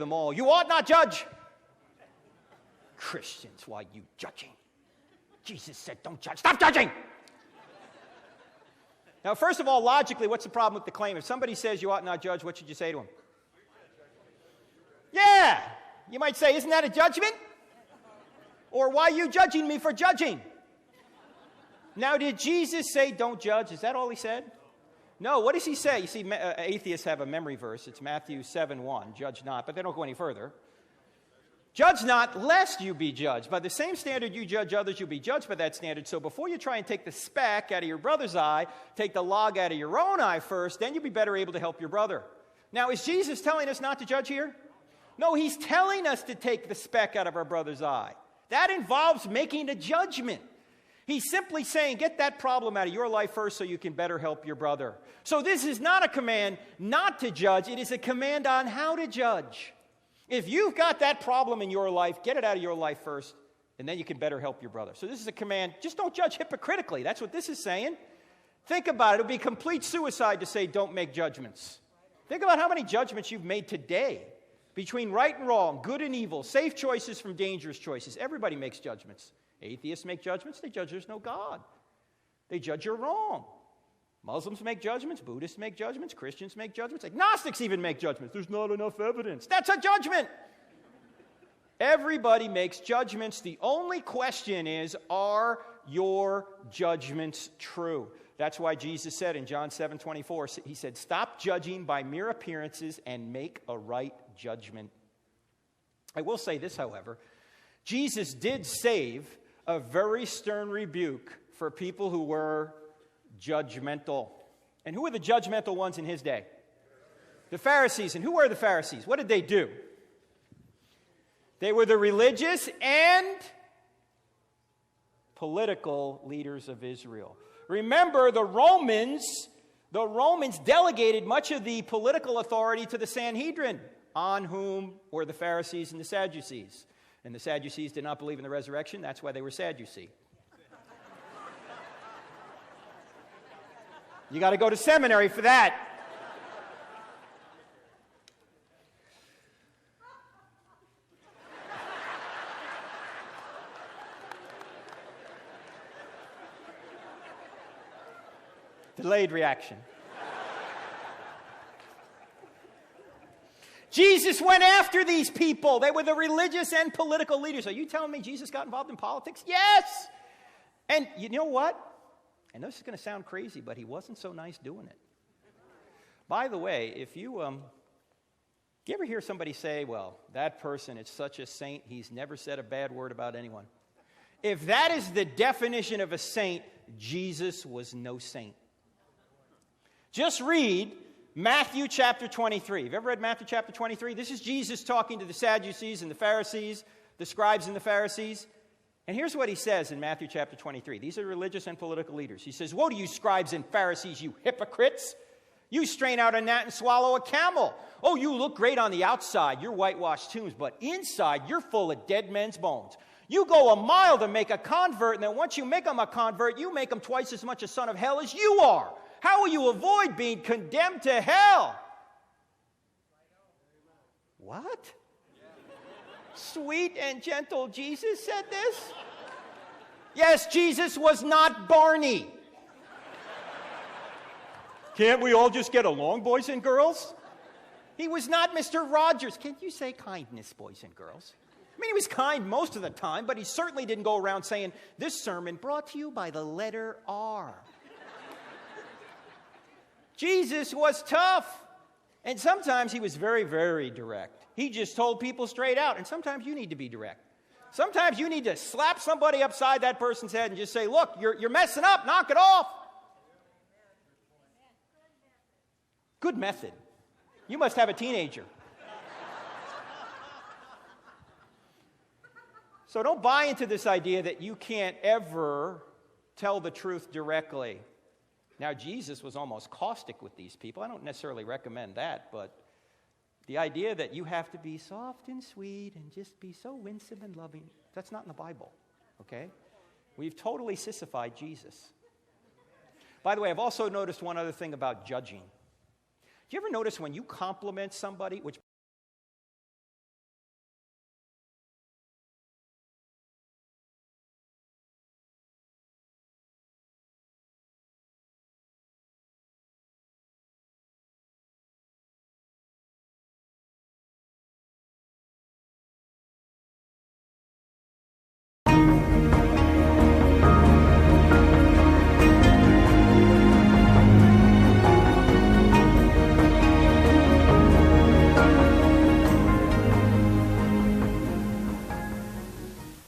them all, you ought not judge. Christians, why you judging? Jesus said, don't judge. Stop judging! Now, first of all, logically, what's the problem with the claim? If somebody says you ought not judge, what should you say to him? Yeah! You might say, isn't that a judgment? Or why are you judging me for judging? Now, did Jesus say don't judge? Is that all he said? No, what does he say? You see, atheists have a memory verse. It's Matthew 7:1, judge not, but they don't go any further. Judge not, lest you be judged. By the same standard you judge others, you'll be judged by that standard. So before you try and take the speck out of your brother's eye, take the log out of your own eye first, then you'll be better able to help your brother. Now, is Jesus telling us not to judge here? No, he's telling us to take the speck out of our brother's eye. That involves making a judgment. He's simply saying, get that problem out of your life first so you can better help your brother. So this is not a command not to judge. It is a command on how to judge. If you've got that problem in your life, get it out of your life first, and then you can better help your brother. So this is a command. Just don't judge hypocritically. That's what this is saying. Think about it. It would be complete suicide to say don't make judgments. Think about how many judgments you've made today between right and wrong, good and evil, safe choices from dangerous choices. Everybody makes judgments. Atheists make judgments. They judge there's no God. They judge you're wrong. Muslims make judgments. Buddhists make judgments. Christians make judgments. Agnostics even make judgments. There's not enough evidence. That's a judgment. Everybody makes judgments. The only question is, are your judgments true? That's why Jesus said in John 7:24, he said, stop judging by mere appearances and make a right judgment. I will say this, however. Jesus did save a very stern rebuke for people who were judgmental. And who were the judgmental ones in his day? The Pharisees. And who were the Pharisees? What did they do? They were the religious and political leaders of Israel. Remember, the Romans delegated much of the political authority to the Sanhedrin, on whom were the Pharisees and the Sadducees. And the Sadducees did not believe in the resurrection. That's why they were sad, you see. You got to go to seminary for that. Delayed reaction. Jesus went after these people. They were the religious and political leaders. Are you telling me Jesus got involved in politics? Yes! And you know what? I know this is going to sound crazy, but he wasn't so nice doing it. By the way, if you ever hear somebody say, well, that person is such a saint, he's never said a bad word about anyone. If that is the definition of a saint, Jesus was no saint. Just read Matthew chapter 23. Have you ever read Matthew chapter 23? This is Jesus talking to the Sadducees and the Pharisees, the scribes and the Pharisees. And here's what he says in Matthew chapter 23. These are religious and political leaders. He says, woe to you scribes and Pharisees, you hypocrites! You strain out a gnat and swallow a camel. Oh, you look great on the outside, you're whitewashed tombs, but inside you're full of dead men's bones. You go a mile to make a convert, and then once you make them a convert, you make them twice as much a son of hell as you are. How will you avoid being condemned to hell? What? Sweet and gentle Jesus said this? Yes, Jesus was not Barney. Can't we all just get along, boys and girls? He was not Mr. Rogers. Can't you say kindness, boys and girls? I mean, he was kind most of the time, but he certainly didn't go around saying, this sermon brought to you by the letter R. Jesus was tough. And sometimes he was very, very direct. He just told people straight out. And sometimes you need to be direct. Sometimes you need to slap somebody upside that person's head and just say, look, you're messing up. Knock it off. Good method. You must have a teenager. So don't buy into this idea that you can't ever tell the truth directly. Now, Jesus was almost caustic with these people. I don't necessarily recommend that, but the idea that you have to be soft and sweet and just be so winsome and loving, that's not in the Bible, okay? We've totally sissified Jesus. By the way, I've also noticed one other thing about judging. Do you ever notice when you compliment somebody, which